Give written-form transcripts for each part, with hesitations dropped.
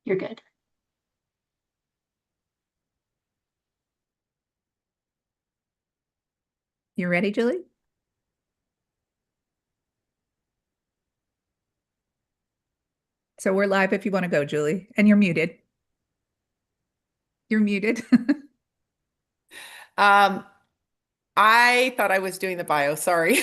You're good. You ready, Julie? So we're live if you want to go, Julie, and you're muted. You're muted. Um, I thought I was doing the bio. Sorry.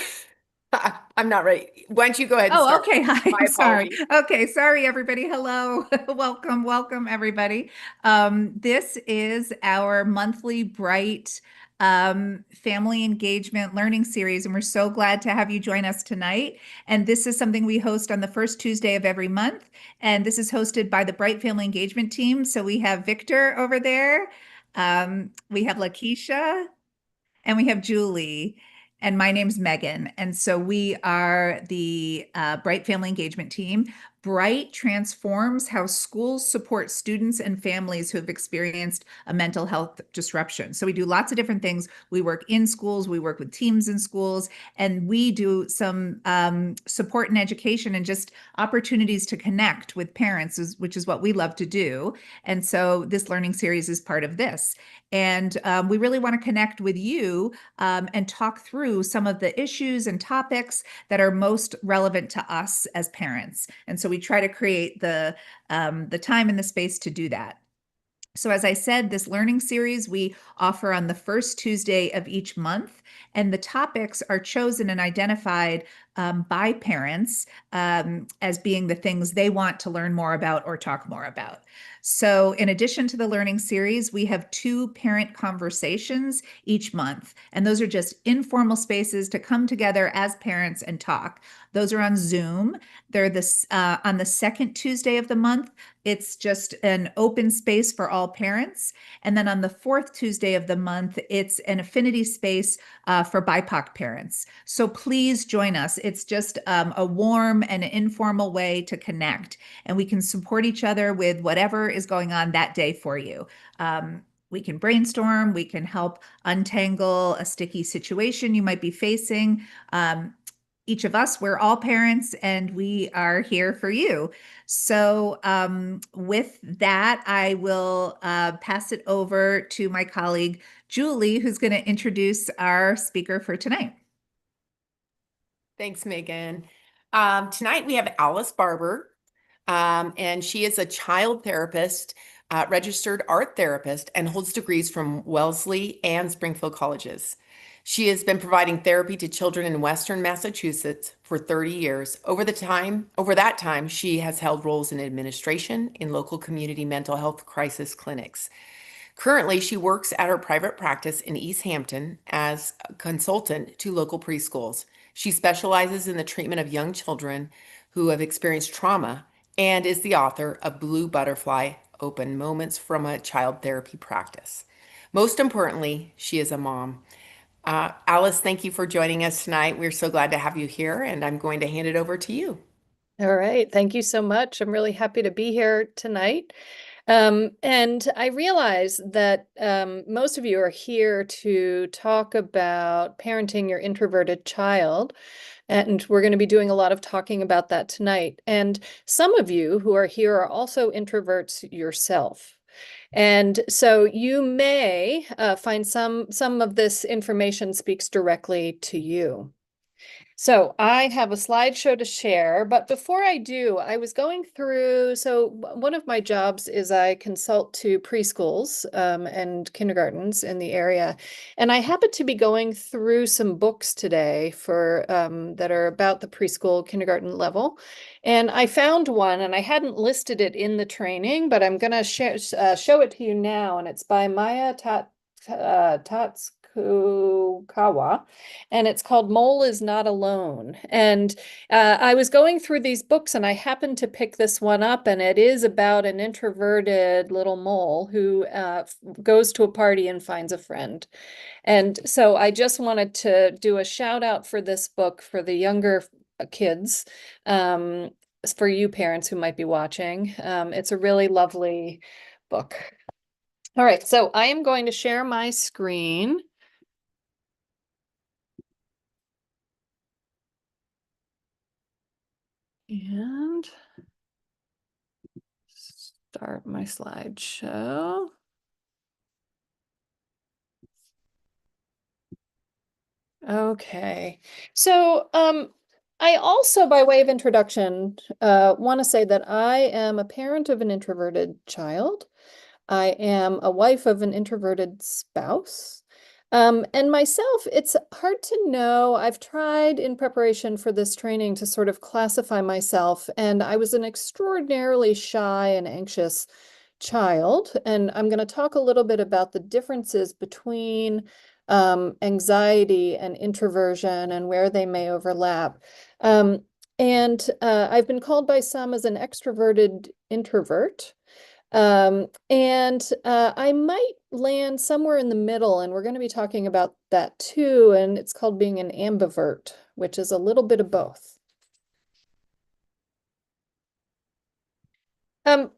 I'm not ready. Why don't you go ahead and Oh, start? okay. Hi, My I'm sorry. apologies. Okay, sorry, everybody. Hello. Welcome, welcome, everybody. This is our monthly Bright family engagement learning series, and we're so glad to have you join us tonight. And this is something we host on the first Tuesday of every month. And this is hosted by the Bright Family Engagement team. So we have Victor over there. We have Lakeisha. And we have Julie, and my name's Megan. And so we are the Bright Family Engagement Team. Bright transforms how schools support students and families who have experienced a mental health disruption. So we do lots of different things. We work in schools, we work with teams in schools, and we do some support and education and just opportunities to connect with parents, which is what we love to do. And so this learning series is part of this. And we really want to connect with you and talk through some of the issues and topics that are most relevant to us as parents. And so we try to create the time and the space to do that. So, as I said, this learning series we offer on the first Tuesday of each month, and the topics are chosen and identified by parents as being the things they want to learn more about or talk more about. So, in addition to the learning series, we have two parent conversations each month, and those are just informal spaces to come together as parents and talk. Those are on Zoom. They're this on the second Tuesday of the month. It's just an open space for all parents. And then on the fourth Tuesday of the month, it's an affinity space for BIPOC parents. So please join us. It's just a warm and informal way to connect, and we can support each other with whatever is going on that day for you. We can brainstorm, we can help untangle a sticky situation you might be facing. Each of us, we're all parents, and we are here for you. So, with that, I will pass it over to my colleague, Julie, who's going to introduce our speaker for tonight. Thanks, Megan. Tonight we have Alice Barber, and she is a child therapist, registered art therapist, and holds degrees from Wellesley and Springfield colleges. She has been providing therapy to children in Western Massachusetts for 30 years. Over that time, she has held roles in administration in local community mental health crisis clinics. Currently, she works at her private practice in East Hampton as a consultant to local preschools. She specializes in the treatment of young children who have experienced trauma and is the author of Blue Butterfly Open Moments from a Child Therapy Practice. Most importantly, she is a mom. Alice, thank you for joining us tonight. We're so glad to have you here, and I'm going to hand it over to you. All right. Thank you so much. I'm really happy to be here tonight. And I realize that most of you are here to talk about parenting your introverted child. And we're going to be doing a lot of talking about that tonight. And some of you who are here are also introverts yourself. And so you may find some of this information speaks directly to you. So I have a slideshow to share, but before I do, I was going through, so one of my jobs is I consult to preschools and kindergartens in the area, and I happen to be going through some books today for that are about the preschool kindergarten level, and I found one, and I hadn't listed it in the training, but I'm going to show it to you now, and it's by Maya Tatsukawa, and it's called Mole is Not Alone. And I was going through these books and I happened to pick this one up, and it is about an introverted little mole who goes to a party and finds a friend. And so I just wanted to do a shout out for this book for the younger kids, for you parents who might be watching. It's a really lovely book. All right, so I am going to share my screen. And start my slideshow. Okay. So, I also, by way of introduction, want to say that I am a parent of an introverted child. I am a wife of an introverted spouse. And myself, it's hard to know. I've tried in preparation for this training to sort of classify myself, and I was an extraordinarily shy and anxious child. And I'm going to talk a little bit about the differences between anxiety and introversion and where they may overlap. I've been called by some as an extroverted introvert. I might land somewhere in the middle, and we're going to be talking about that too. And it's called being an ambivert, which is a little bit of both. Um,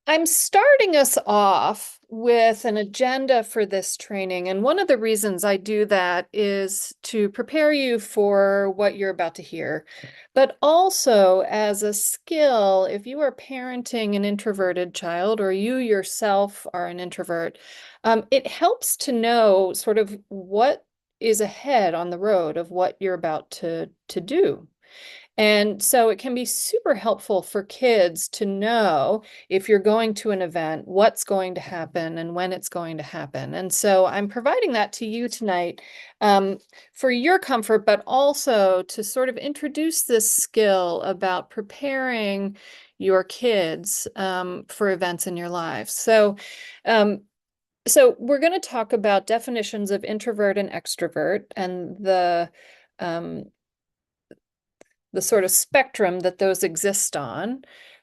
I'm starting us off with an agenda for this training. And one of the reasons I do that is to prepare you for what you're about to hear, but also as a skill, if you are parenting an introverted child or you yourself are an introvert, it helps to know sort of what is ahead on the road of what you're about to do. And so it can be super helpful for kids to know if you're going to an event, what's going to happen and when it's going to happen. And so I'm providing that to you tonight for your comfort, but also to sort of introduce this skill about preparing your kids for events in your lives. Um, so we're going to talk about definitions of introvert and extrovert and um, the sort of spectrum that those exist on.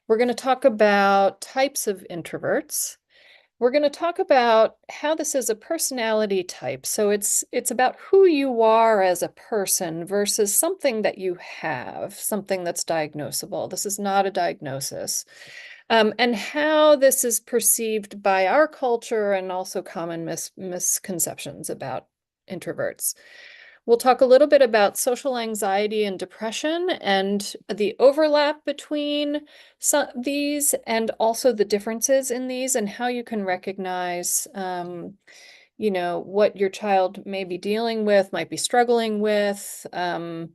We're going to talk about types of introverts. We're going to talk about how this is a personality type. So it's about who you are as a person versus something that you have, something that's diagnosable. This is not a diagnosis. And how this is perceived by our culture and also common misconceptions about introverts. We'll talk a little bit about social anxiety and depression and the overlap between these and also the differences in these and how you can recognize, what your child may be dealing with, might be struggling with. And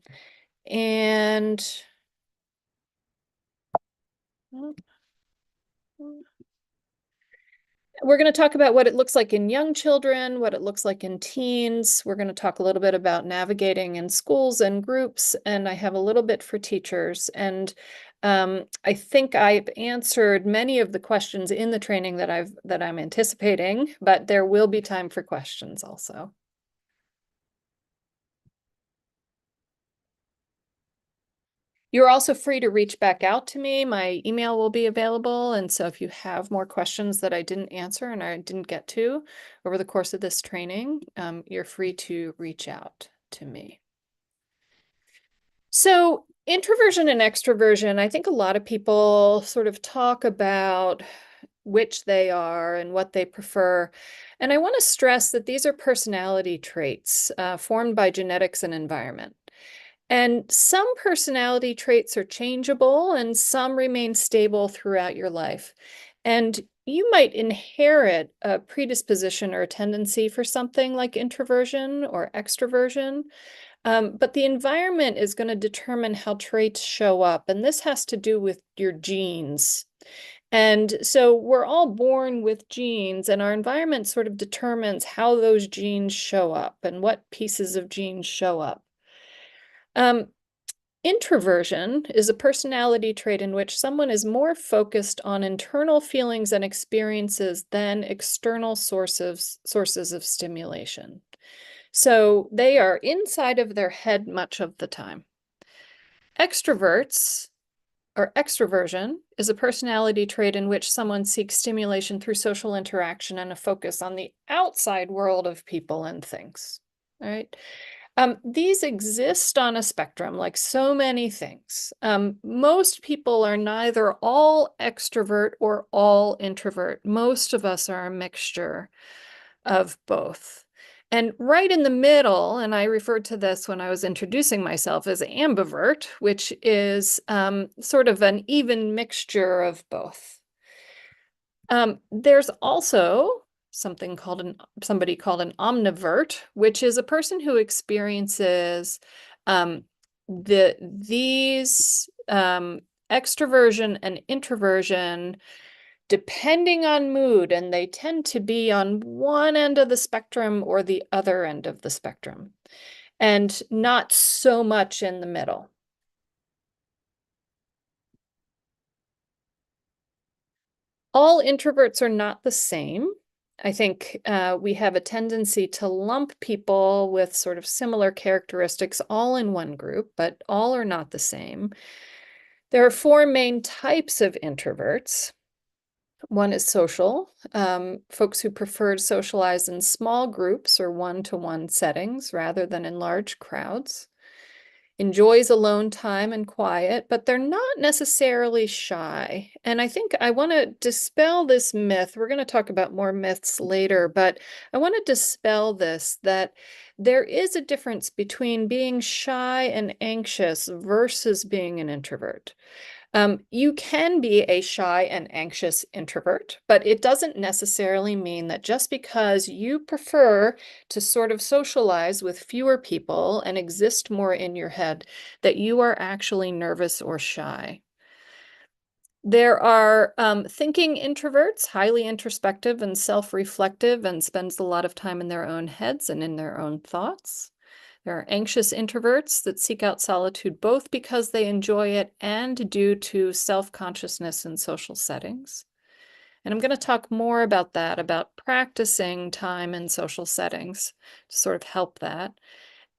we're going to talk about what it looks like in young children, what it looks like in teens. We're going to talk a little bit about navigating in schools and groups, and I have a little bit for teachers. And I think I've answered many of the questions in the training that I'm anticipating, but there will be time for questions also. You're also free to reach back out to me. My email will be available. And so if you have more questions that I didn't answer and I didn't get to over the course of this training, you're free to reach out to me. So introversion and extroversion, I think a lot of people sort of talk about which they are and what they prefer. And I want to stress that these are personality traits formed by genetics and environment. And some personality traits are changeable and some remain stable throughout your life. And you might inherit a predisposition or a tendency for something like introversion or extroversion, but the environment is going to determine how traits show up. And this has to do with your genes. And so we're all born with genes, and our environment sort of determines how those genes show up and what pieces of genes show up. Introversion is a personality trait in which someone is more focused on internal feelings and experiences than external sources of stimulation. So they are inside of their head much of the time. Extroverts or extroversion is a personality trait in which someone seeks stimulation through social interaction and a focus on the outside world of people and things. All right. These exist on a spectrum, like so many things. Most people are neither all extrovert or all introvert. Most of us are a mixture of both. And right in the middle, and I referred to this when I was introducing myself as ambivert, which is sort of an even mixture of both. There's also somebody called an omnivert, which is a person who experiences these extroversion and introversion depending on mood, and they tend to be on one end of the spectrum or the other end of the spectrum, and not so much in the middle. All introverts are not the same. I think we have a tendency to lump people with sort of similar characteristics all in one group, but all are not the same. There are four main types of introverts. One is social, folks who prefer to socialize in small groups or one-to-one settings rather than in large crowds. Enjoys alone time and quiet, but they're not necessarily shy. And I think I want to dispel this myth. We're going to talk about more myths later, but I want to dispel this, that there is a difference between being shy and anxious versus being an introvert. You can be a shy and anxious introvert, but it doesn't necessarily mean that just because you prefer to sort of socialize with fewer people and exist more in your head, that you are actually nervous or shy. There are thinking introverts, highly introspective and self-reflective, and spends a lot of time in their own heads and in their own thoughts. There are anxious introverts that seek out solitude both because they enjoy it and due to self-consciousness in social settings. And I'm going to talk more about that, about practicing time in social settings to sort of help that.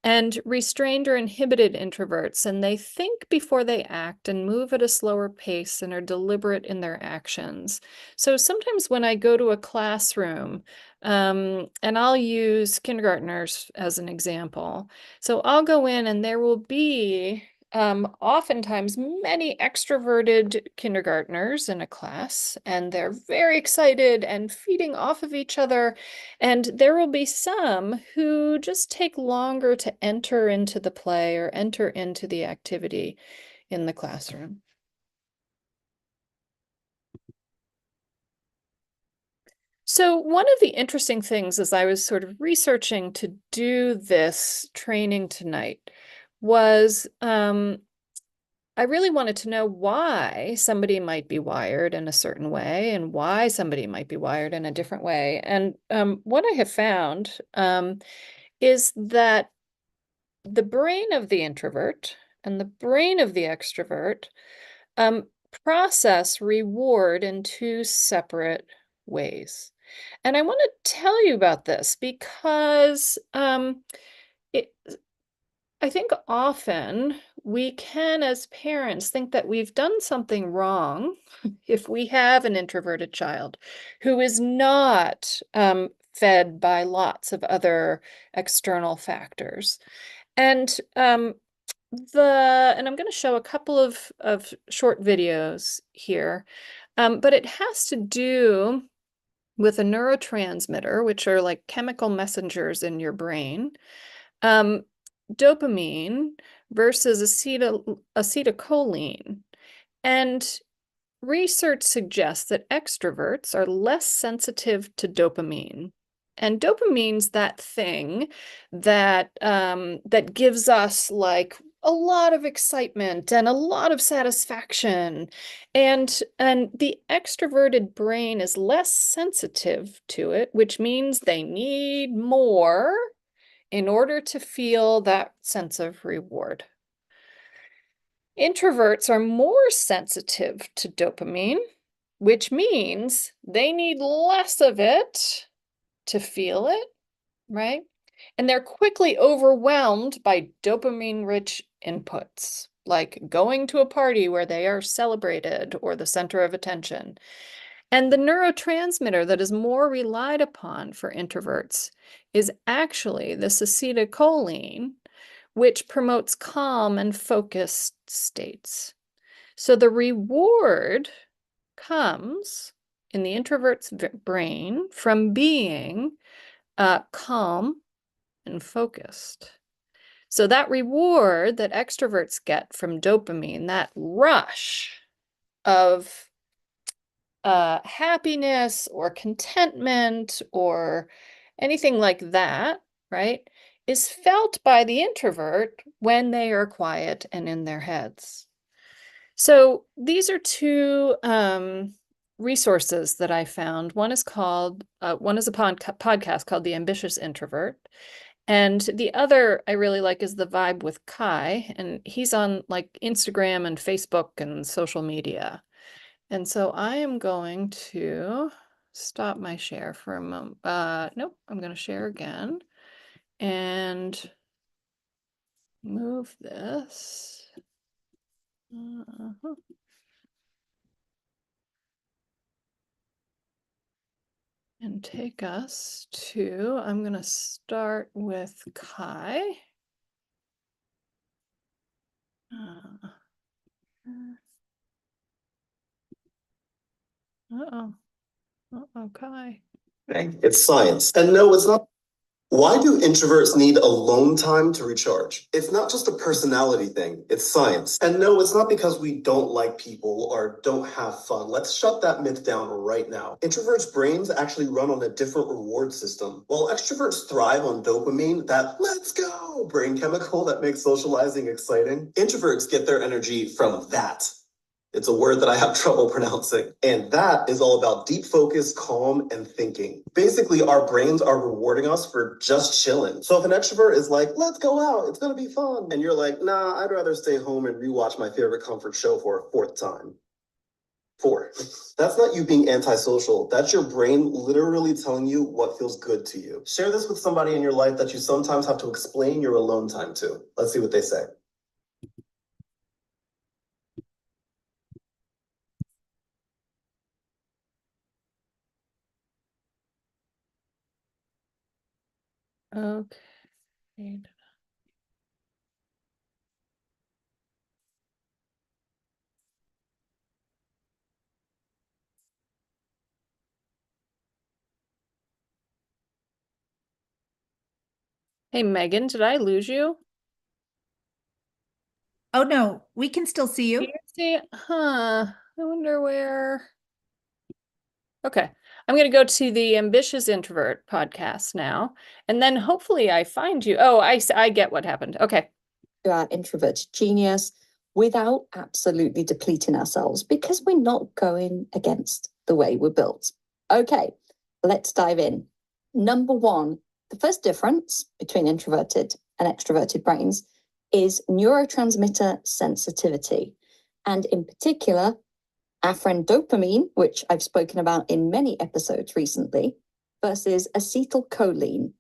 And restrained or inhibited introverts, and they think before they act and move at a slower pace and are deliberate in their actions. So sometimes when I go to a classroom, and I'll use kindergartners as an example. So I'll go in and there will be oftentimes many extroverted kindergartners in a class, and they're very excited and feeding off of each other. And there will be some who just take longer to enter into the play or enter into the activity in the classroom. So one of the interesting things as I was sort of researching to do this training tonight was I really wanted to know why somebody might be wired in a certain way and why somebody might be wired in a different way. And what I have found is that the brain of the introvert and the brain of the extrovert um, process reward in two separate ways. And I want to tell you about this because it, I think often we can, as parents, think that we've done something wrong if we have an introverted child who is not fed by lots of other external factors. And and I'm going to show a couple of short videos here, but it has to do with a neurotransmitter, which are like chemical messengers in your brain. Um, Dopamine versus acetylcholine. And research suggests that extroverts are less sensitive to dopamine. And dopamine's that thing that that gives us like a lot of excitement and a lot of satisfaction. And the extroverted brain is less sensitive to it, which means they need more in order to feel that sense of reward. Introverts are more sensitive to dopamine, which means they need less of it to feel it, right? And they're quickly overwhelmed by dopamine-rich inputs, like going to a party where they are celebrated or the center of attention. And the neurotransmitter that is more relied upon for introverts is actually this acetylcholine, which promotes calm and focused states. So the reward comes in the introvert's brain from being calm and focused. So that reward that extroverts get from dopamine, that rush of happiness or contentment or anything like that, right, is felt by the introvert when they are quiet and in their heads. So these are two resources that I found. One is a podcast called The Ambitious Introvert. And the other I really like is The Vibe with Kai. And he's on like Instagram and Facebook and social media. And so I am going to stop my share for a moment. Nope, I'm going to share again and move this. Uh-huh. And take us to, I'm going to start with Kai. Uh-oh. Uh-oh, Kai. It's science. And no, it's not. Why do introverts need alone time to recharge? It's not just a personality thing, it's science. And no, it's not because we don't like people or don't have fun. Let's shut that myth down right now. Introverts' brains actually run on a different reward system. While extroverts thrive on dopamine, that let's go brain chemical that makes socializing exciting, introverts get their energy from that. It's a word that I have trouble pronouncing. And that is all about deep focus, calm, and thinking. Basically, our brains are rewarding us for just chilling. So if an extrovert is like, let's go out, it's gonna be fun. And you're like, nah, I'd rather stay home and rewatch my favorite comfort show for a fourth time. That's not you being antisocial. That's your brain literally telling you what feels good to you. Share this with somebody in your life that you sometimes have to explain your alone time to. Let's see what they say. Okay. Hey, Megan, did I lose you? Oh no, we can still see Do you. you see? Huh. I wonder where. Okay. I'm going to go to the Ambitious Introvert podcast now, and then hopefully I find you. Oh, I get what happened. Okay. Our introverted genius without absolutely depleting ourselves because we're not going against the way we're built. Okay, let's dive in. Number one, the first difference between introverted and extroverted brains is neurotransmitter sensitivity. And in particular, our friend dopamine, which I've spoken about in many episodes recently, versus acetylcholine.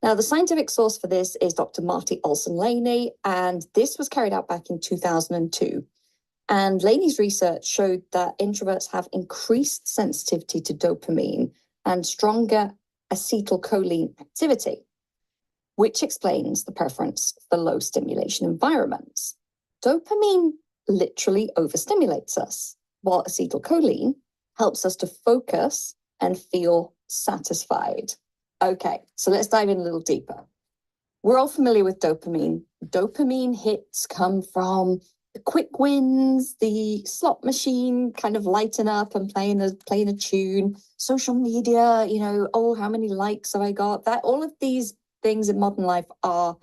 Now, the scientific source for this is Dr. Marty Olson-Laney, and this was carried out back in 2002. And Laney's research showed that introverts have increased sensitivity to dopamine and stronger acetylcholine activity, which explains the preference for low stimulation environments. Dopamine literally overstimulates us, while acetylcholine helps us to focus and feel satisfied. Okay, so let's dive in a little deeper. We're all familiar with dopamine. Dopamine hits come from the quick wins, the slot machine kind of lighting up and playing a tune, social media, oh, how many likes have I got? That all of these things in modern life are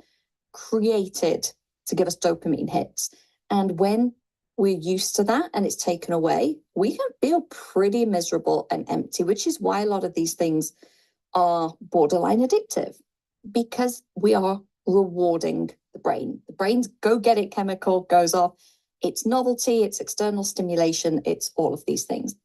created to give us dopamine hits. And when we're used to that and it's taken away, we can feel pretty miserable and empty, which is why a lot of these things are borderline addictive, because we are rewarding the brain. The brain's go get it chemical goes off. It's novelty, it's external stimulation, it's all of these things.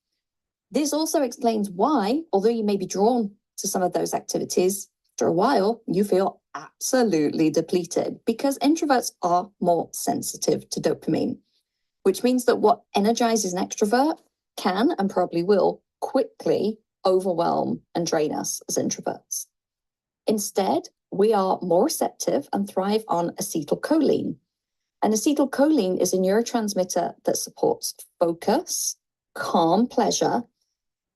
This also explains why, although you may be drawn to some of those activities, after a while, you feel absolutely depleted because introverts are more sensitive to dopamine, which means that what energizes an extrovert can and probably will quickly overwhelm and drain us as introverts. Instead, we are more receptive and thrive on acetylcholine. And acetylcholine is a neurotransmitter that supports focus, calm pleasure,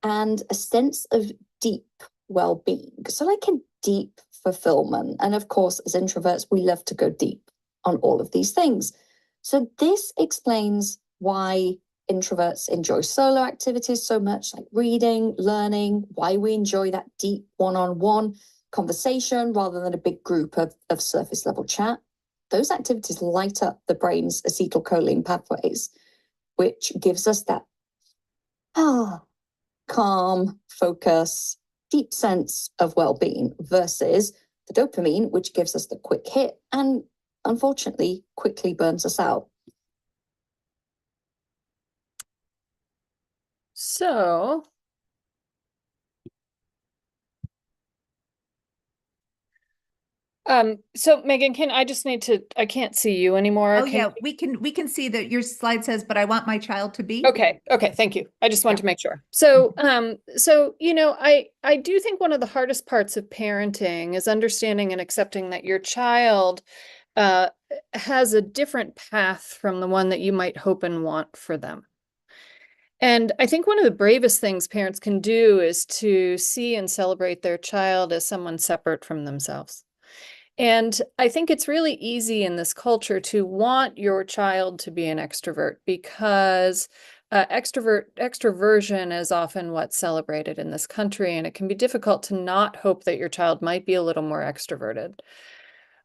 and a sense of deep well-being. So like a deep fulfillment. And of course, as introverts, we love to go deep on all of these things. So this explains why introverts enjoy solo activities so much, like reading, learning, why we enjoy that deep one-on-one conversation rather than a big group of surface level chat. Those activities light up the brain's acetylcholine pathways, which gives us that calm, focus, deep sense of well-being versus the dopamine, which gives us the quick hit and unfortunately quickly burns us out. So Megan, I can't see you anymore. Oh yeah, we can see that your slide says, but I want my child to be. Okay, thank you. I just wanted to make sure. So, I do think one of the hardest parts of parenting is understanding and accepting that your child has a different path from the one that you might hope and want for them. And I think one of the bravest things parents can do is to see and celebrate their child as someone separate from themselves. And I think it's really easy in this culture to want your child to be an extrovert because extroversion is often what's celebrated in this country, and it can be difficult to not hope that your child might be a little more extroverted.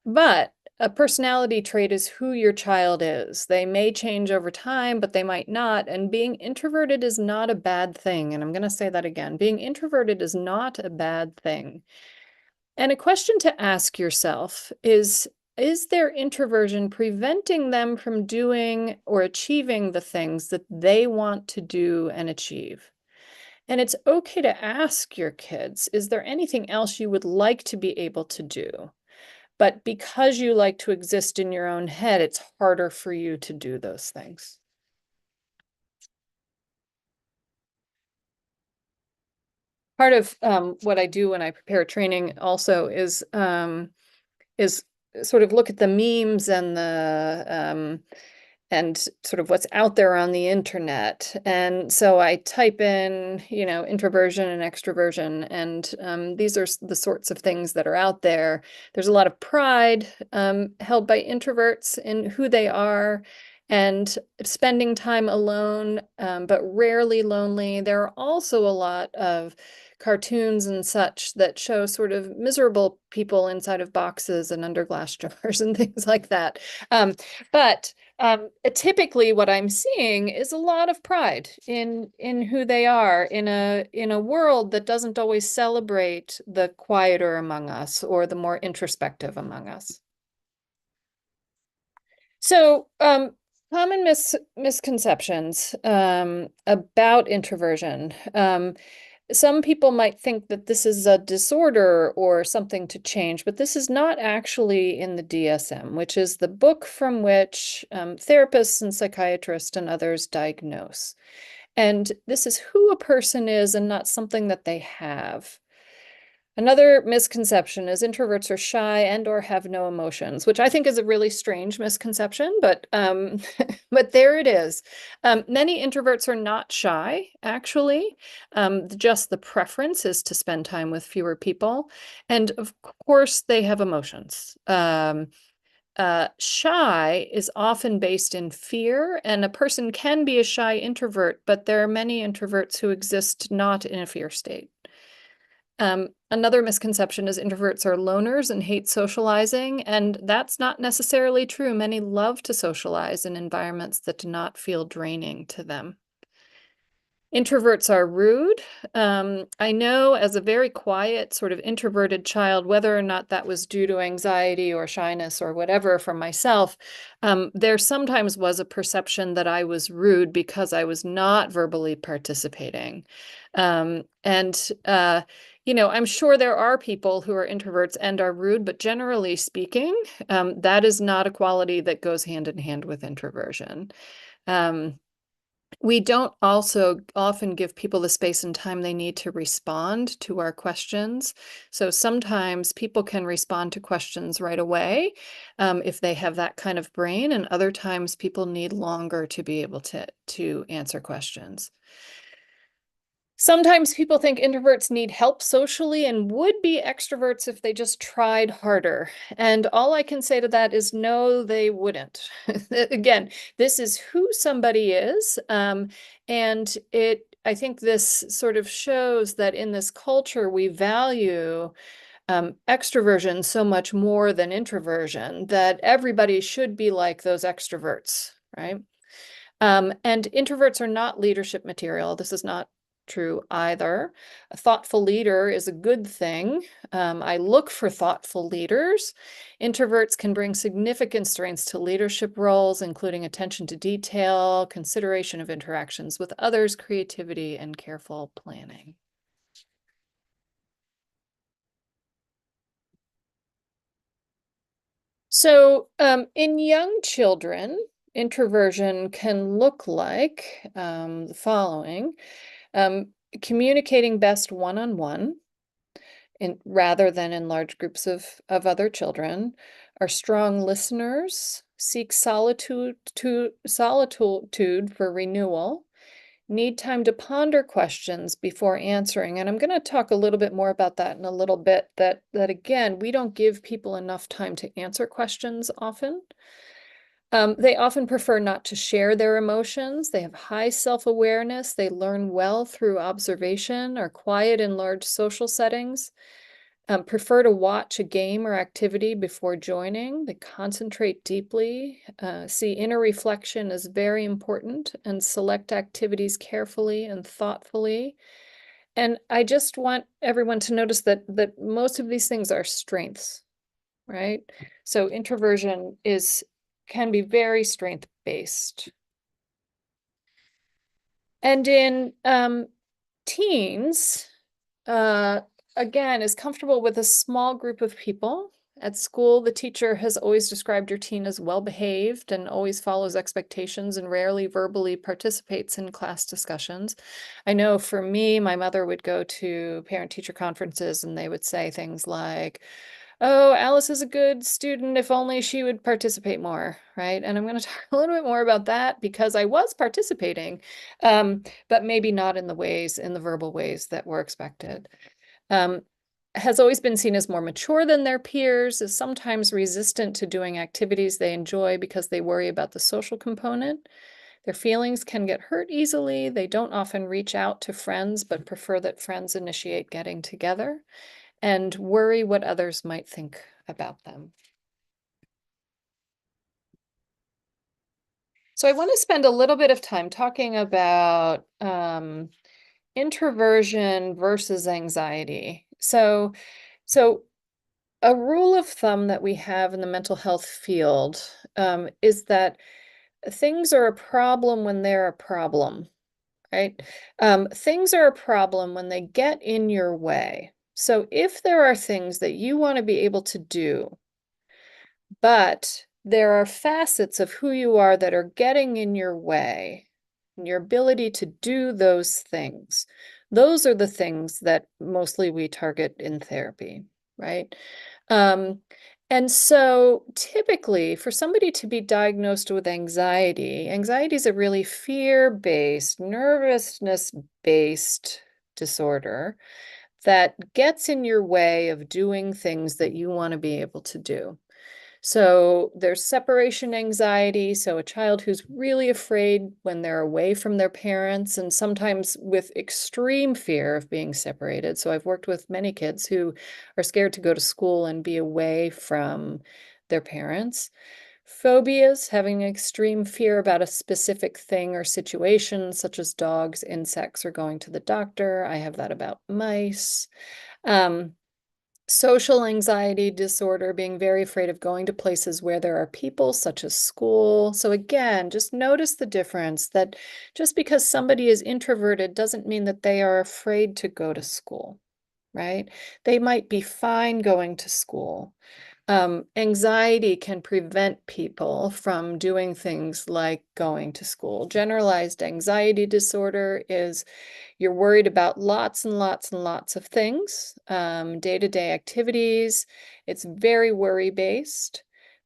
But a personality trait is who your child is. They may change over time, but they might not. And being introverted is not a bad thing. And I'm going to say that again. Being introverted is not a bad thing. And a question to ask yourself is their introversion preventing them from doing or achieving the things that they want to do and achieve? And it's okay to ask your kids, is there anything else you would like to be able to do? But because you like to exist in your own head, it's harder for you to do those things. Part of what I do when I prepare training also is sort of look at the memes and and sort of what's out there on the internet. And so I type in, introversion and extroversion, and these are the sorts of things that are out there. There's a lot of pride held by introverts in who they are and spending time alone, but rarely lonely. There are also a lot of cartoons and such that show sort of miserable people inside of boxes and under glass jars and things like that. But typically what I'm seeing is a lot of pride in who they are in a world that doesn't always celebrate the quieter among us or the more introspective among us. So, common misconceptions about introversion. Some people might think that this is a disorder or something to change, but this is not actually in the DSM, which is the book from which therapists and psychiatrists and others diagnose. And this is who a person is and not something that they have. Another misconception is introverts are shy and or have no emotions, which I think is a really strange misconception, but but there it is. Many introverts are not shy, actually. Just the preference is to spend time with fewer people. And of course, they have emotions. Shy is often based in fear, and a person can be a shy introvert, but there are many introverts who exist not in a fear state. Another misconception is introverts are loners and hate socializing, and that's not necessarily true. Many love to socialize in environments that do not feel draining to them. Introverts are rude. I know as a very quiet, sort of introverted child, whether or not that was due to anxiety or shyness or whatever for myself, there sometimes was a perception that I was rude because I was not verbally participating. I'm sure there are people who are introverts and are rude, but generally speaking, that is not a quality that goes hand in hand with introversion. We don't also often give people the space and time they need to respond to our questions. So sometimes people can respond to questions right away if they have that kind of brain, and other times people need longer to be able to answer questions. Sometimes people think introverts need help socially and would be extroverts if they just tried harder. And all I can say to that is no, they wouldn't. Again, this is who somebody is. And I think this sort of shows that in this culture, we value extroversion so much more than introversion, that everybody should be like those extroverts, right? And introverts are not leadership material. This is not true either. A thoughtful leader is a good thing. I look for thoughtful leaders. Introverts can bring significant strengths to leadership roles, including attention to detail, consideration of interactions with others, creativity, and careful planning. So in young children, introversion can look like the following. Communicating best one-on-one rather than in large groups of other children, are strong listeners, seek solitude for renewal, need time to ponder questions before answering. And I'm going to talk a little bit more about that in a little bit, that again, we don't give people enough time to answer questions often. They often prefer not to share their emotions. They have high self-awareness. They learn well through observation, are quiet in large social settings, prefer to watch a game or activity before joining. They concentrate deeply, see inner reflection is very important, and select activities carefully and thoughtfully. And I just want everyone to notice that most of these things are strengths, right? So introversion can be very strength-based. And in teens, again, is comfortable with a small group of people. At school, the teacher has always described your teen as well-behaved and always follows expectations and rarely verbally participates in class discussions. I know for me, my mother would go to parent-teacher conferences and they would say things like, oh, Alice is a good student, if only she would participate more, right? And I'm going to talk a little bit more about that because I was participating, but maybe not in the verbal ways that were expected. Has always been seen as more mature than their peers, is sometimes resistant to doing activities they enjoy because they worry about the social component. Their feelings can get hurt easily. They don't often reach out to friends, but prefer that friends initiate getting together, and worry what others might think about them. So I want to spend a little bit of time talking about introversion versus anxiety. So a rule of thumb that we have in the mental health field is that things are a problem when they're a problem, right? Things are a problem when they get in your way. So if there are things that you want to be able to do, but there are facets of who you are that are getting in your way, and your ability to do those things, those are the things that mostly we target in therapy, right? And so typically for somebody to be diagnosed with anxiety is a really fear-based, nervousness-based disorder that gets in your way of doing things that you want to be able to do. So there's separation anxiety. So a child who's really afraid when they're away from their parents, and sometimes with extreme fear of being separated. So I've worked with many kids who are scared to go to school and be away from their parents. Phobias, having extreme fear about a specific thing or situation, such as dogs, insects, or going to the doctor. I have that about mice. Social anxiety disorder, being very afraid of going to places where there are people, such as school. So again, just notice the difference that just because somebody is introverted doesn't mean that they are afraid to go to school, right? They might be fine going to school. Anxiety can prevent people from doing things like going to school. Generalized anxiety disorder is you're worried about lots and lots and lots of things, day-to-day activities. It's very worry-based.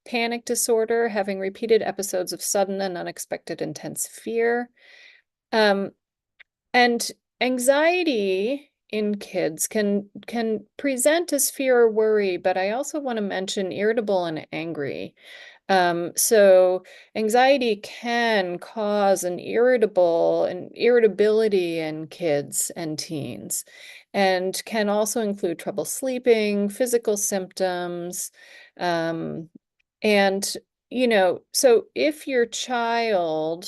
Panic disorder, having repeated episodes of sudden and unexpected intense fear. And Anxiety in kids can present as fear or worry, but I also want to mention irritable and angry. So anxiety can cause an irritability in kids and teens, and can also include trouble sleeping, physical symptoms, um, and so if your child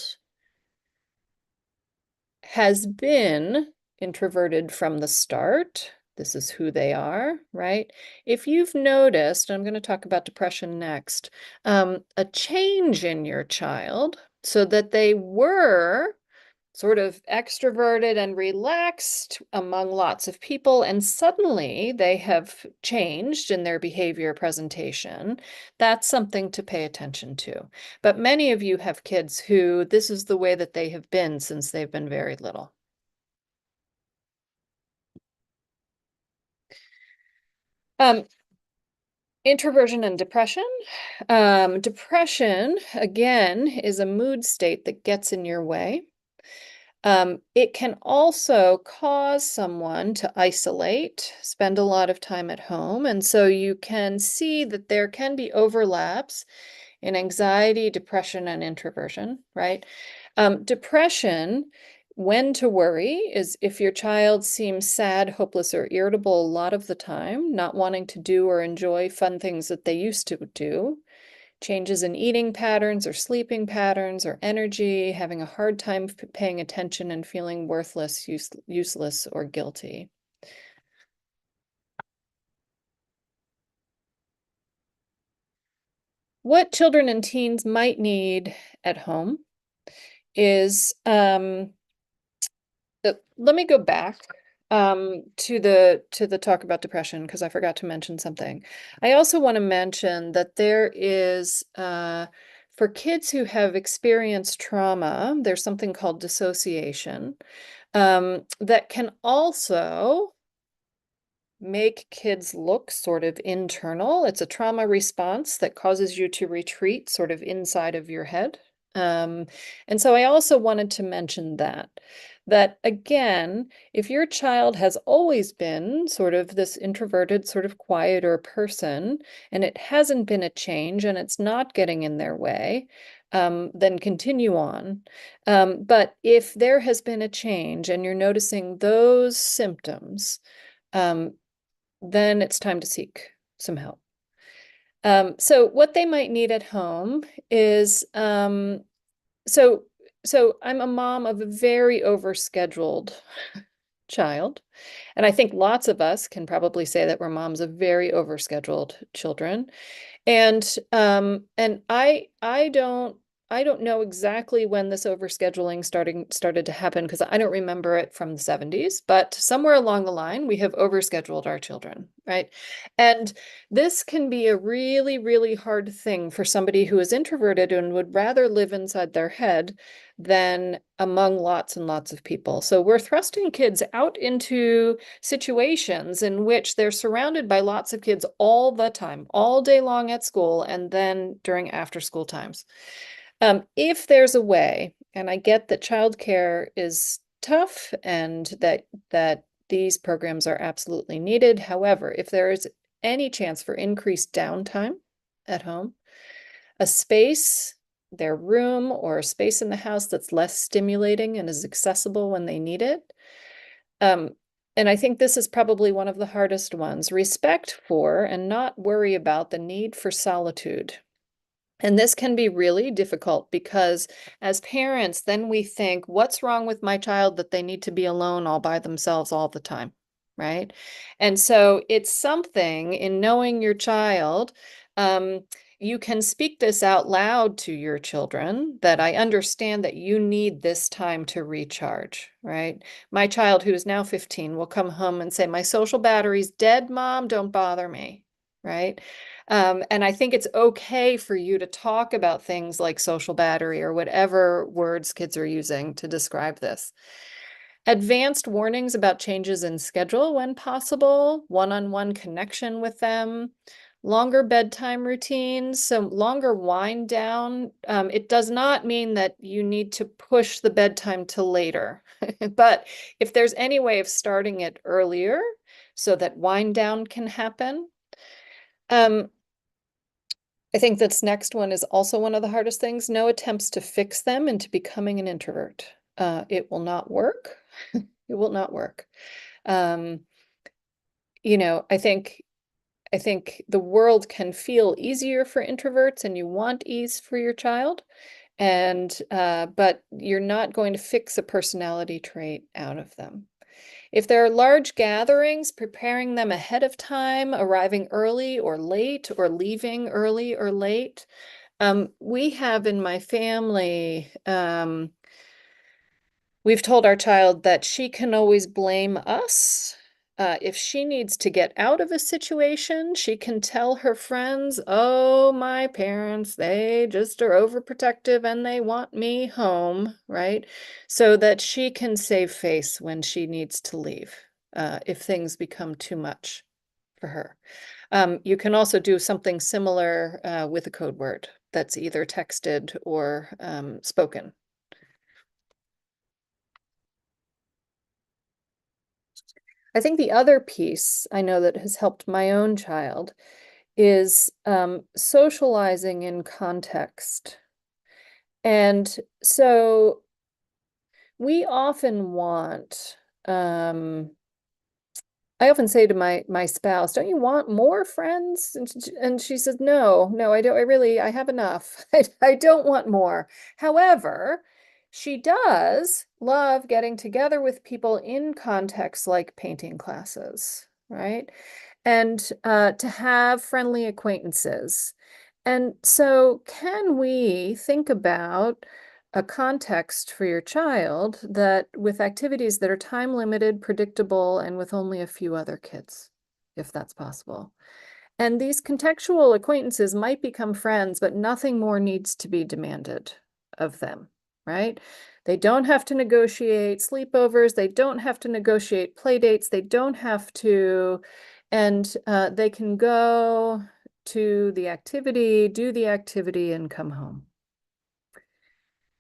has been introverted from the start, this is who they are, right? If you've noticed, I'm going to talk about depression next, a change in your child so that they were sort of extroverted and relaxed among lots of people, and suddenly they have changed in their behavior presentation, that's something to pay attention to. But many of you have kids who this is the way that they have been since they've been very little. Introversion and depression. Depression, again, is a mood state that gets in your way. It can also cause someone to isolate, spend a lot of time at home. And so you can see that there can be overlaps in anxiety, depression, and introversion, right? Depression, when to worry, is if your child seems sad, hopeless, or irritable a lot of the time, not wanting to do or enjoy fun things that they used to do. Changes in eating patterns or sleeping patterns or energy, having a hard time paying attention and feeling worthless, useless, or guilty. What children and teens might need at home is, let me go back to the talk about depression, because I forgot to mention something. I also want to mention that there is for kids who have experienced trauma, there's something called dissociation that can also make kids look sort of internal. It's a trauma response that causes you to retreat sort of inside of your head. And so I also wanted to mention that again, if your child has always been sort of this introverted, sort of quieter person, and it hasn't been a change and it's not getting in their way, then continue on. But if there has been a change and you're noticing those symptoms, then it's time to seek some help. So what they might need at home is, so I'm a mom of a very overscheduled child. And I think lots of us can probably say that we're moms of very overscheduled children. And I don't know exactly when this overscheduling started to happen, because I don't remember it from the 70s, but somewhere along the line we have overscheduled our children, right? And this can be a really, really hard thing for somebody who is introverted and would rather live inside their head than among lots and lots of people. So we're thrusting kids out into situations in which they're surrounded by lots of kids all the time, all day long at school, and then during after school times. If there's a way, and I get that childcare is tough and that these programs are absolutely needed. However, if there is any chance for increased downtime at home, a space, their room, or a space in the house that's less stimulating and is accessible when they need it. And I think this is probably one of the hardest ones. Respect for and not worry about the need for solitude. And this can be really difficult because as parents, then we think, what's wrong with my child that they need to be alone all by themselves all the time, right? And so it's something in knowing your child, you can speak this out loud to your children, that I understand that you need this time to recharge, right? My child, who is now 15, will come home and say, my social battery's dead, Mom, don't bother me, right? And I think it's okay for you to talk about things like social battery or whatever words kids are using to describe this. Advanced warnings about changes in schedule when possible, one-on-one connection with them, longer bedtime routines, so longer wind down. It does not mean that you need to push the bedtime to later, but if there's any way of starting it earlier so that wind down can happen. I think this next one is also one of the hardest things. No attempts to fix them into becoming an introvert. It will not work. It will not work. You know, I think the world can feel easier for introverts, and you want ease for your child. And but you're not going to fix a personality trait out of them. If there are large gatherings, preparing them ahead of time, arriving early or late, or leaving early or late. We have in my family, we've told our child that she can always blame us. If she needs to get out of a situation, she can tell her friends, oh, my parents, they just are overprotective and they want me home, right? So that she can save face when she needs to leave, if things become too much for her. You can also do something similar with a code word that's either texted or spoken. I think the other piece I know that has helped my own child is socializing in context. And so we often want, I often say to my spouse, don't you want more friends? And she says, no, I don't. I have enough. I don't want more. However, she does love getting together with people in contexts like painting classes, right? And to have friendly acquaintances. And so can we think about a context for your child that with activities that are time limited, predictable, and with only a few other kids, if that's possible. And these contextual acquaintances might become friends, but nothing more needs to be demanded of them, right? They don't have to negotiate sleepovers. They don't have to negotiate play dates. They don't have to, and they can go to the activity, do the activity, and come home.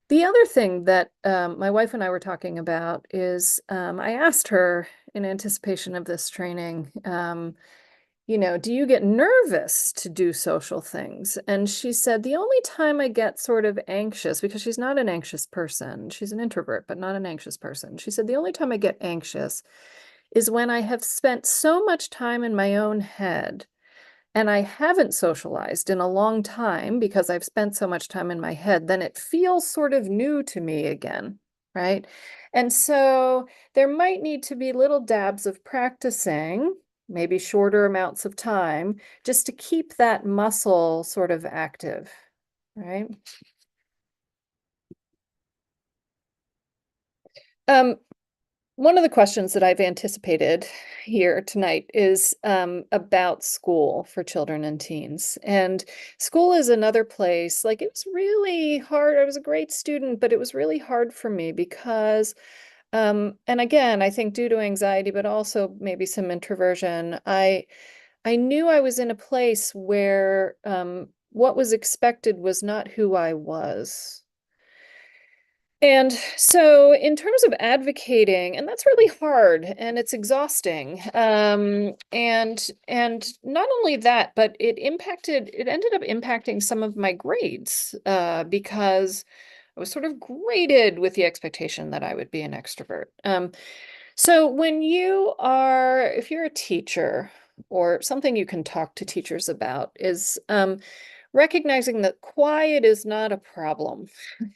The other thing that my wife and I were talking about is I asked her in anticipation of this training, you know, do you get nervous to do social things? And she said, the only time I get sort of anxious, because she's not an anxious person, she's an introvert, but not an anxious person. She said, the only time I get anxious is when I have spent so much time in my own head and I haven't socialized in a long time because I've spent so much time in my head, then it feels sort of new to me again, right? And so there might need to be little dabs of practicing, maybe shorter amounts of time, just to keep that muscle sort of active, right? One of the questions that I've anticipated here tonight is about school for children and teens. And school is another place, like it was really hard. I was a great student, but it was really hard for me because, and again, I think due to anxiety, but also maybe some introversion, I knew I was in a place where what was expected was not who I was. And so in terms of advocating, and that's really hard and it's exhausting. And not only that, but it ended up impacting some of my grades because I was sort of graded with the expectation that I would be an extrovert. So if you're a teacher, or something you can talk to teachers about is recognizing that quiet is not a problem.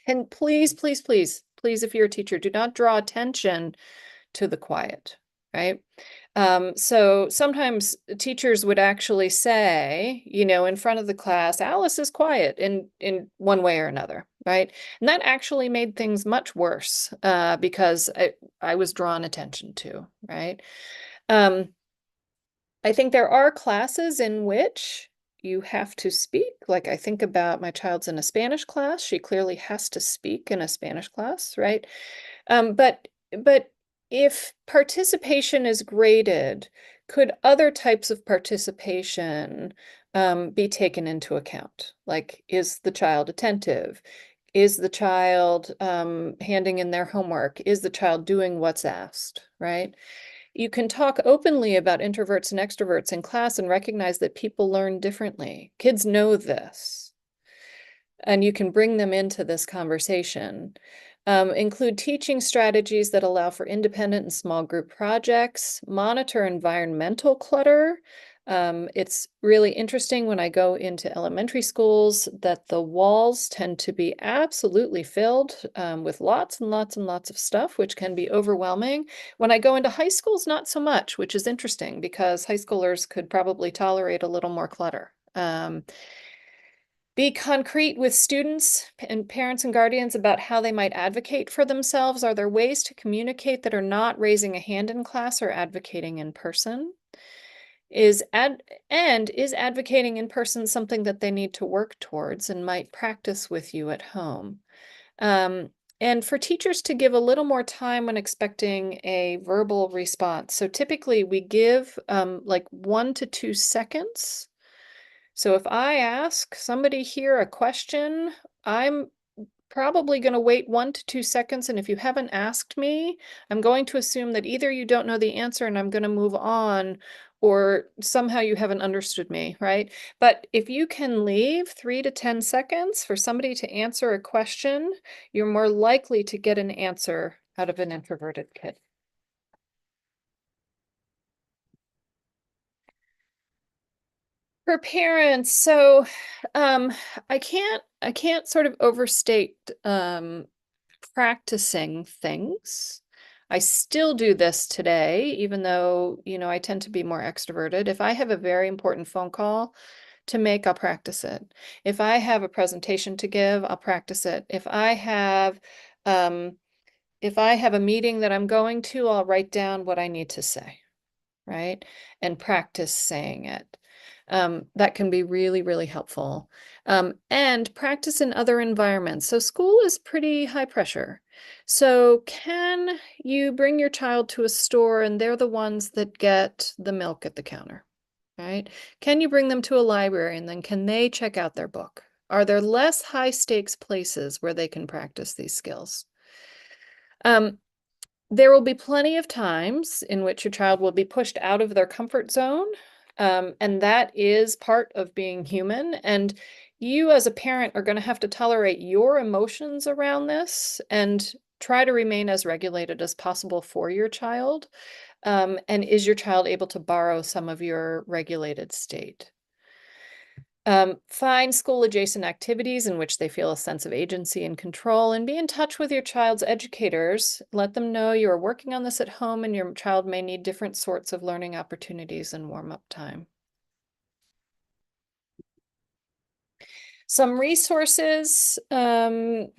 And please, please, please, please, if you're a teacher, do not draw attention to the quiet, right? So sometimes teachers would actually say, you know, in front of the class, Alice is quiet in one way or another, right? And that actually made things much worse because I was drawn attention to, right? I think there are classes in which you have to speak. Like I think about my child's in a Spanish class. She clearly has to speak in a Spanish class, right? But if participation is graded, could other types of participation be taken into account. Like, is the child attentive? Is the child handing in their homework? Is the child doing what's asked, right? You can talk openly about introverts and extroverts in class and recognize that people learn differently. Kids know this, and you can bring them into this conversation. Include teaching strategies that allow for independent and small group projects. Monitor environmental clutter. It's really interesting when I go into elementary schools that the walls tend to be absolutely filled with lots and lots and lots of stuff, which can be overwhelming. When I go into high schools, not so much, which is interesting because high schoolers could probably tolerate a little more clutter. Be concrete with students and parents and guardians about how they might advocate for themselves. Are there ways to communicate that are not raising a hand in class or advocating in person? Is advocating in person something that they need to work towards and might practice with you at home? And for teachers to give a little more time when expecting a verbal response. So typically we give like 1 to 2 seconds. So if I ask somebody here a question, I'm probably going to wait 1 to 2 seconds. And if you haven't asked me, I'm going to assume that either you don't know the answer and I'm going to move on, or somehow you haven't understood me, right? But if you can leave 3 to 10 seconds for somebody to answer a question, you're more likely to get an answer out of an introverted kid. For parents, so I can't sort of overstate practicing things. I still do this today, even though, you know, I tend to be more extroverted. If I have a very important phone call to make, I'll practice it. If I have a presentation to give, I'll practice it. If I have a meeting that I'm going to, I'll write down what I need to say, right? And practice saying it. That can be really, really helpful. And practice in other environments. So school is pretty high pressure. So can you bring your child to a store and they're the ones that get the milk at the counter, right? Can you bring them to a library and then can they check out their book? Are there less high stakes places where they can practice these skills? There will be plenty of times in which your child will be pushed out of their comfort zone. And that is part of being human. And you as a parent are going to have to tolerate your emotions around this and try to remain as regulated as possible for your child. And is your child able to borrow some of your regulated state? Find school adjacent activities in which they feel a sense of agency and control, and be in touch with your child's educators. Let them know you are working on this at home and your child may need different sorts of learning opportunities and warm-up time. Some resources, there's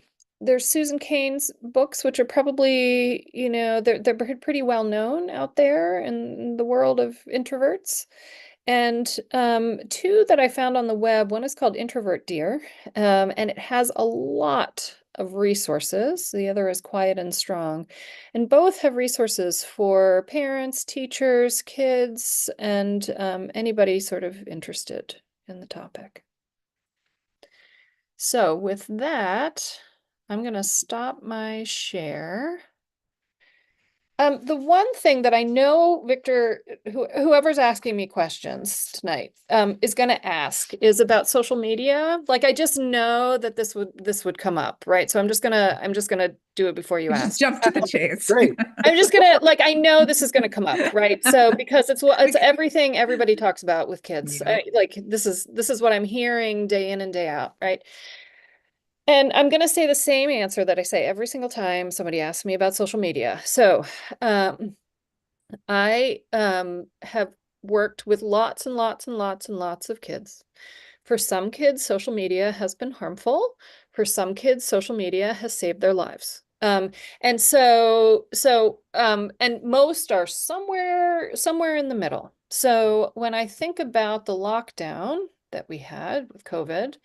Susan Cain's books, which are probably, you know, they're pretty well known out there in the world of introverts. And 2 that I found on the web, one is called Introvert Dear, and it has a lot of resources. The other is Quiet and Strong. And both have resources for parents, teachers, kids, and anybody sort of interested in the topic. So with that, I'm going to stop my share. The one thing that I know, Victor, whoever's asking me questions tonight, is going to ask is about social media. Like, I just know that this would come up, right? So I'm just gonna do it before you You ask. just jump to the chase. Great. I'm just gonna, like, I know this is gonna come up, right? So because it's everything everybody talks about with kids. Yeah. Like this is what I'm hearing day in and day out, right? And I'm going to say the same answer that I say every single time somebody asks me about social media. So I have worked with lots and lots and lots and lots of kids. For some kids, social media has been harmful. For some kids, social media has saved their lives. And most are somewhere in the middle. So when I think about the lockdown that we had with COVID,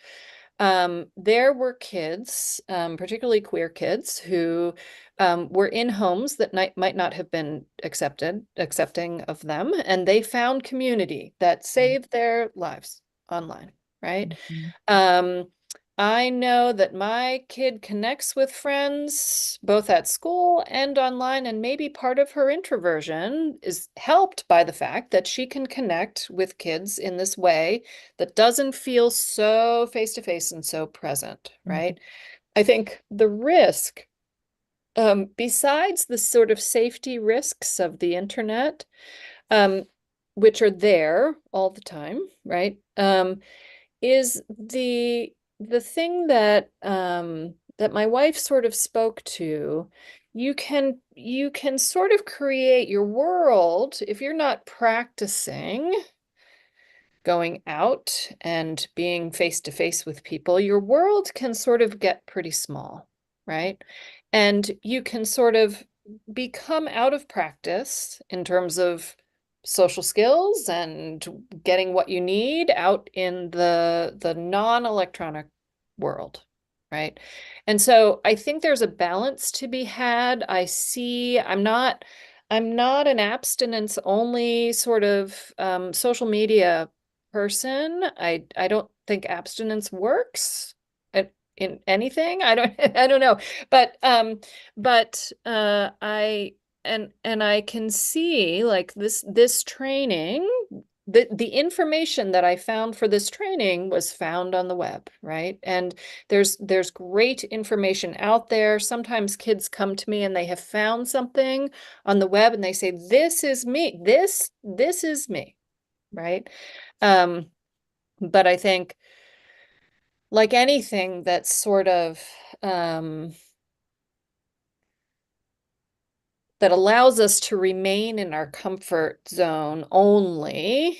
there were kids, particularly queer kids, who were in homes that might not have been accepting of them, and they found community that saved their lives. online, right? Mhm. I know that my kid connects with friends both at school and online, and maybe part of her introversion is helped by the fact that she can connect with kids in this way that doesn't feel so face-to-face and so present, right? I think the risk, besides the sort of safety risks of the internet, um, which are there all the time, right? Is the thing that that my wife sort of spoke to. You can sort of create your world if you're not practicing going out and being face to face with people. Your world can sort of get pretty small, right? And you can sort of become out of practice in terms of social skills and getting what you need out in the non-electronic world, right? And so I think there's a balance to be had. I'm not an abstinence only sort of social media person. I don't think abstinence works in anything. I don't I don't know. But and I can see like this training, the information that I found for this training was found on the web, right? And there's great information out there. Sometimes kids come to me and they have found something on the web and they say, this is me. This is me, right? Um, but I think, like anything that's sort of that allows us to remain in our comfort zone only,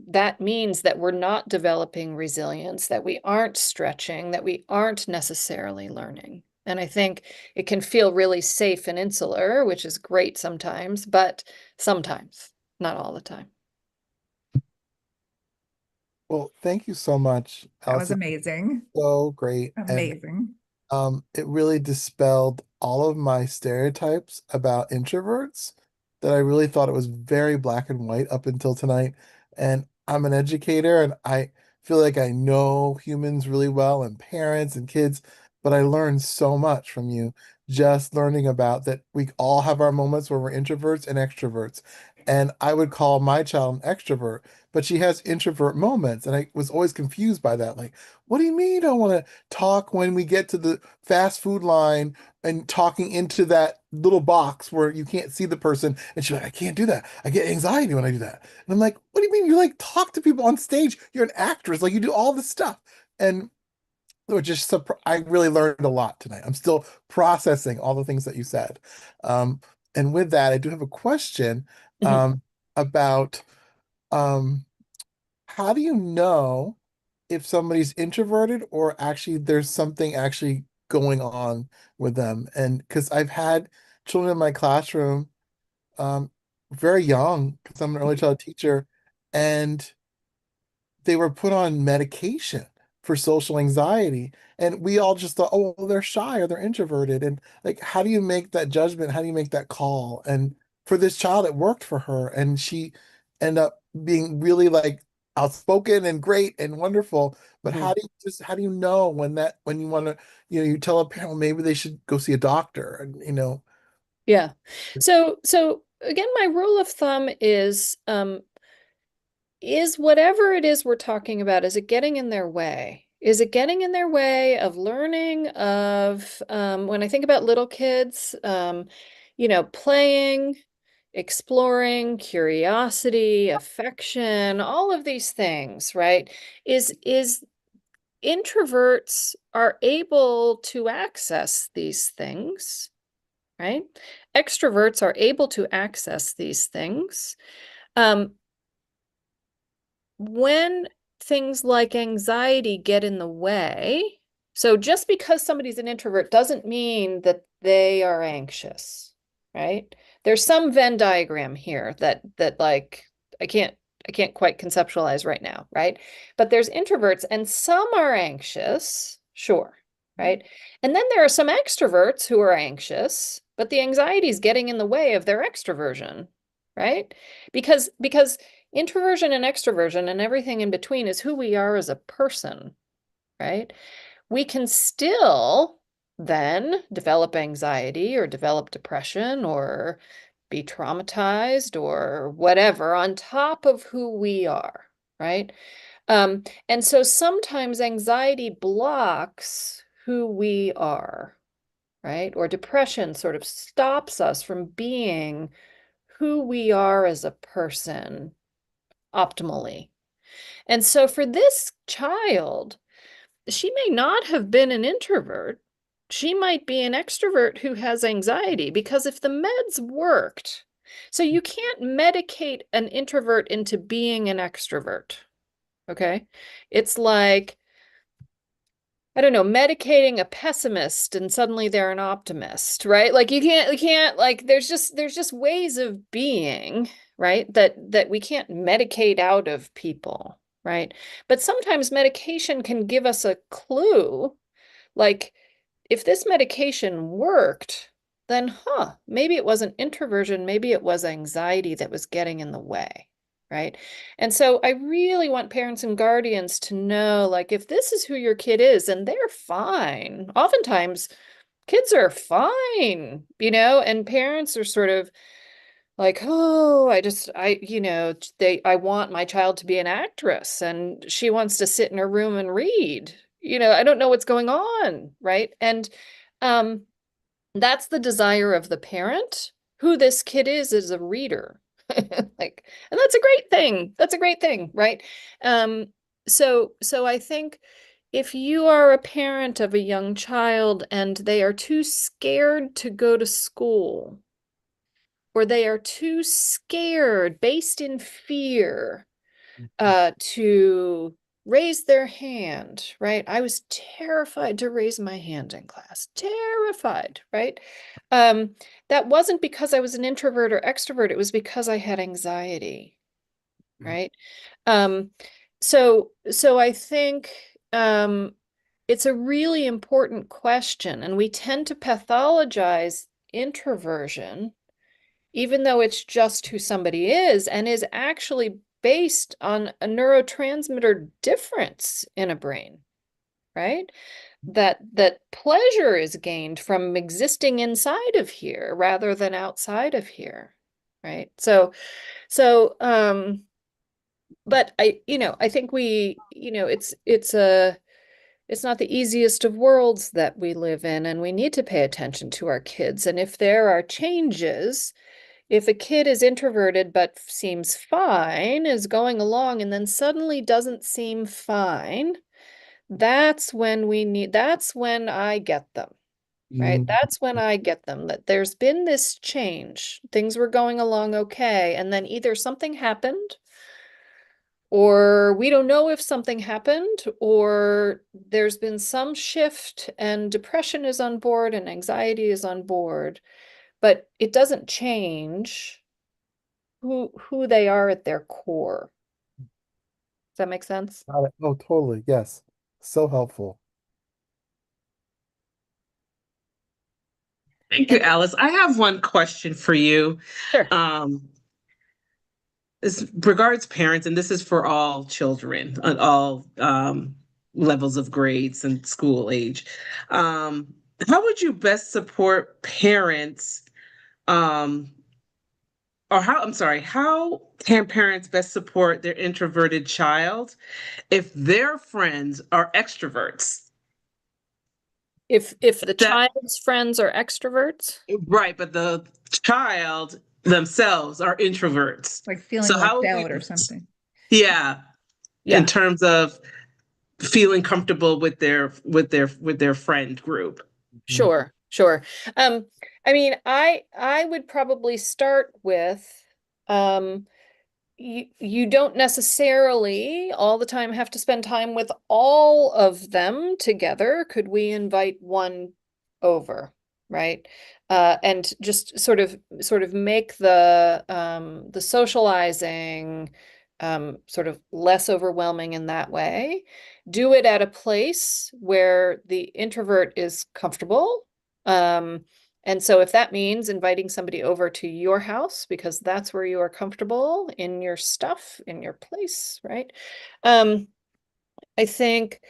that means that we're not developing resilience, that we aren't stretching, that we aren't necessarily learning. And I think it can feel really safe and insular, which is great sometimes, but sometimes, not all the time. Well, thank you so much, That was Allison. amazing. So great. And Amazing. it really dispelled all of my stereotypes about introverts that I really thought it was very black and white up until tonight. And I'm an educator and I feel like I know humans really well and parents and kids, but I learned so much from you just learning about that we all have our moments where we're introverts and extroverts. And I would call my child an extrovert, but she has introvert moments. And I was always confused by that. Like, what do you mean you don't want to talk when we get to the fast food line and talking into that little box where you can't see the person? And she's like, I can't do that. I get anxiety when I do that. And I'm like, what do you mean? You like talk to people on stage. You're an actress. Like you do all this stuff. And it was just, I really learned a lot tonight. I'm still processing all the things that you said. Um, and with that, I do have a question about um, how do you know if somebody's introverted or actually there's something actually going on with them? And because I've had children in my classroom, um, very young, because I'm an early child teacher, and they were put on medication for social anxiety. And we all just thought, oh, well, they're shy or they're introverted. And like, how do you make that judgment? How do you make that call? And for this child, it worked for her. And she ended up being really like outspoken and great and wonderful. But how do you know when you want to, you tell a parent, well, maybe they should go see a doctor and. Yeah. So again, my rule of thumb is whatever it is we're talking about, is it getting in their way? Is it getting in their way of learning, of when I think about little kids, playing, exploring, curiosity, affection, all of these things, right? Is introverts are able to access these things, right? Extroverts are able to access these things. When things like anxiety get in the way, so just because somebody's an introvert doesn't mean that they are anxious, right? There's some Venn diagram here that like I can't quite conceptualize right now, right? But there's introverts and some are anxious, sure, right? And then there are some extroverts who are anxious, but the anxiety is getting in the way of their extroversion, right? Because Introversion and extroversion and everything in between is who we are as a person, right? We can still then develop anxiety or develop depression or be traumatized or whatever on top of who we are, right? And so sometimes anxiety blocks who we are, right? Or depression sort of stops us from being who we are as a person optimally. And so for this child, she may not have been an introvert. She might be an extrovert who has anxiety, because if the meds worked, so you can't medicate an introvert into being an extrovert. Okay. It's like, I don't know, medicating a pessimist and suddenly they're an optimist, right? Like you can't like there's just ways of being, right? That we can't medicate out of people, right? But sometimes medication can give us a clue, like if this medication worked, then maybe it wasn't introversion, maybe it was anxiety that was getting in the way, right? And so I really want parents and guardians to know, like, if this is who your kid is, and they're fine. Oftentimes, kids are fine, and parents are sort of like, oh, I want my child to be an actress and she wants to sit in her room and read. I don't know what's going on, right? And um, that's the desire of the parent. Who this kid is a reader. Like, and that's a great thing. That's a great thing, right? So I think if you are a parent of a young child and they are too scared to go to school, or they are too scared, based in fear, to raise their hand, right? I was terrified to raise my hand in class, terrified, right? That wasn't because I was an introvert or extrovert. It was because I had anxiety, right? So I think it's a really important question, and we tend to pathologize introversion, even though it's just who somebody is and is actually based on a neurotransmitter difference in a brain, right? That pleasure is gained from existing inside of here rather than outside of here, right? But I think it's not the easiest of worlds that we live in, and we need to pay attention to our kids. And if there are changes, if a kid is introverted but seems fine, is going along, and then suddenly doesn't seem fine, that's when I get them, right? That's when I get them, that there's been this change. Things were going along okay, and then either something happened, or we don't know if something happened, or there's been some shift and depression is on board and anxiety is on board, but it doesn't change who they are at their core. Does that make sense? Got it. Oh, totally. Yes. So helpful. Thank you, Alice. I have one question for you. Sure. This regards parents, and this is for all children at all levels of grades and school age. How would you best support parents, how can parents best support their introverted child if their friends are extroverts? If the child's friends are extroverts? Right, but the child themselves are introverts. Like feeling So how left would out you- or something. Yeah, Yeah. in terms of feeling comfortable with their friend group. Sure. I mean, I would probably start with, you don't necessarily all the time have to spend time with all of them together. Could we invite one over, right? And just sort of make the socializing sort of less overwhelming in that way. Do it at a place where the introvert is comfortable, And so if that means inviting somebody over to your house because that's where you are comfortable in your stuff, in your place, right? I think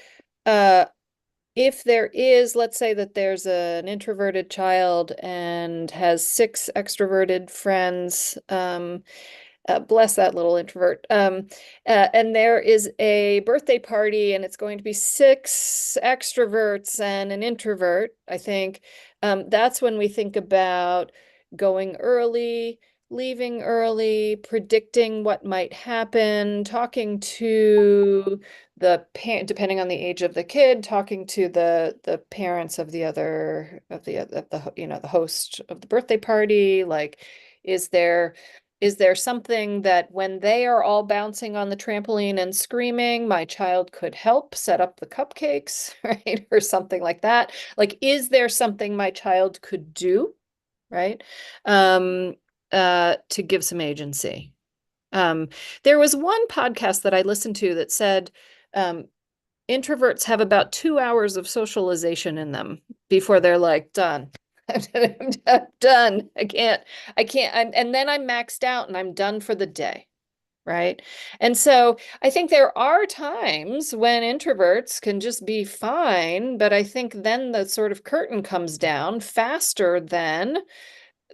if there is, let's say that there's an introverted child and has 6 extroverted friends, bless that little introvert. And there is a birthday party and it's going to be 6 extroverts and an introvert. I think that's when we think about going early, leaving early, predicting what might happen, talking to the parent, depending on the age of the kid, talking to the parents of the other of the you know, the host of the birthday party. Like, is there something that when they are all bouncing on the trampoline and screaming, my child could help set up the cupcakes, right? Or something like that. Like, is there something my child could do, right? To give some agency. There was one podcast that I listened to that said, introverts have about 2 hours of socialization in them before they're like, done. I'm done. I can't, and then I'm maxed out and I'm done for the day. Right. And so I think there are times when introverts can just be fine, but I think then the sort of curtain comes down faster than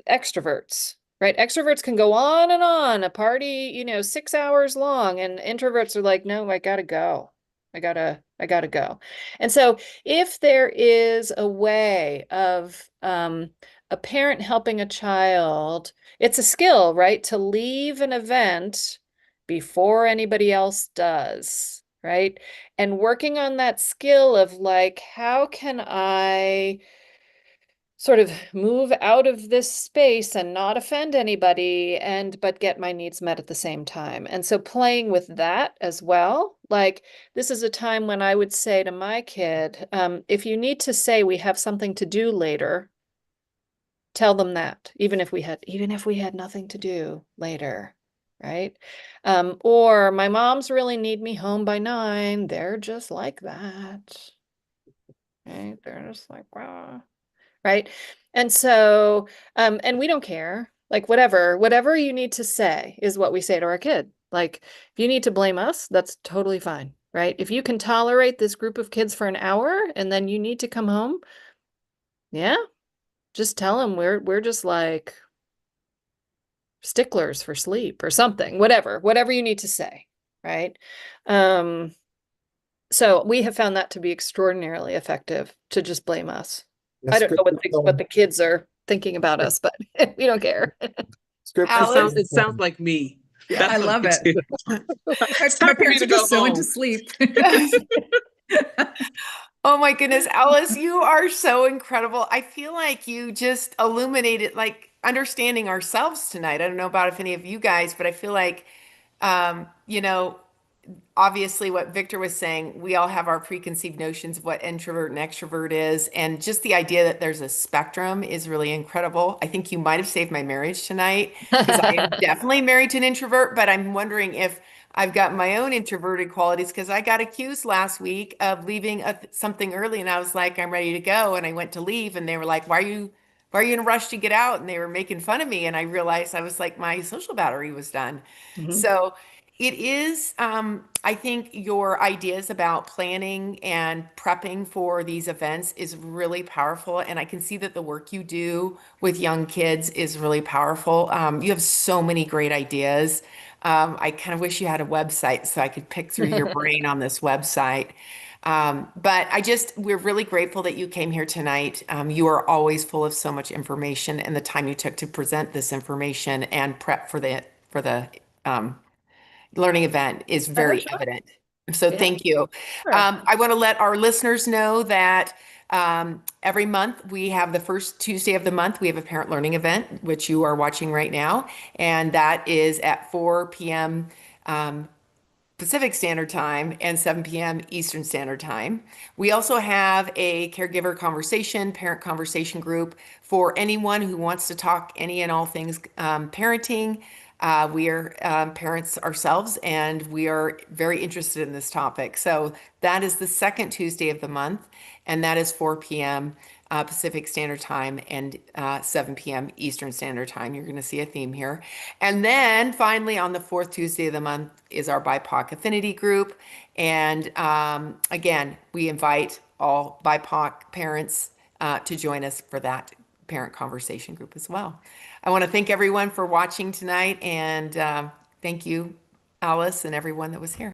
extroverts, right? Extroverts can go on, a party, 6 hours long, and introverts are like, no, I gotta go. I gotta go. And so if there is a way of a parent helping a child, it's a skill, right? To leave an event before anybody else does, right? And working on that skill of like, how can I sort of move out of this space and not offend anybody but get my needs met at the same time. And so playing with that as well, like this is a time when I would say to my kid, if you need to say we have something to do later, tell them that, even if we had nothing to do later, right? Or my moms really need me home by 9. They're just like that. Right? They're just like, wow. Right. And so, and we don't care, like whatever you need to say is what we say to our kid. Like, if you need to blame us, that's totally fine. Right. If you can tolerate this group of kids for an hour and then you need to come home, yeah, just tell them we're just like sticklers for sleep or something, whatever you need to say. Right. So we have found that to be extraordinarily effective to just blame us. I don't know what the kids are thinking about us, but we don't care. Alice? It sounds like me. Yeah. That's I what love I it. do. It's time My for me parents to are go just so into home. sleep. Oh my goodness, Alice, you are so incredible. I feel like you just illuminated like understanding ourselves tonight. I don't know about if any of you guys, but I feel like you know, obviously what Victor was saying, we all have our preconceived notions of what introvert and extrovert is. And just the idea that there's a spectrum is really incredible. I think you might have saved my marriage tonight because I am definitely married to an introvert, but I'm wondering if I've got my own introverted qualities because I got accused last week of leaving something early and I was like, I'm ready to go. And I went to leave and they were like, why are you in a rush to get out? And they were making fun of me. And I realized I was like, my social battery was done. Mhm. So it is, I think your ideas about planning and prepping for these events is really powerful. And I can see that the work you do with young kids is really powerful. You have so many great ideas. I kind of wish you had a website so I could pick through your brain on this website. But we're really grateful that you came here tonight. You are always full of so much information and the time you took to present this information and prep for the um, learning event is very Sure. evident. So Yeah, thank you. sure. I want to let our listeners know that every month we have the first Tuesday of the month, we have a parent learning event, which you are watching right now. And that is at 4 p.m. Pacific Standard Time and 7 p.m. Eastern Standard Time. We also have a caregiver conversation, parent conversation group for anyone who wants to talk any and all things parenting. We are parents ourselves and we are very interested in this topic. So that is the second Tuesday of the month and that is 4 p.m. Pacific Standard Time and 7 p.m. Eastern Standard Time. You're going to see a theme here. And then finally, on the fourth Tuesday of the month is our BIPOC Affinity Group. And again, we invite all BIPOC parents to join us for that parent conversation group as well. I want to thank everyone for watching tonight, and thank you, Alice, and everyone that was here.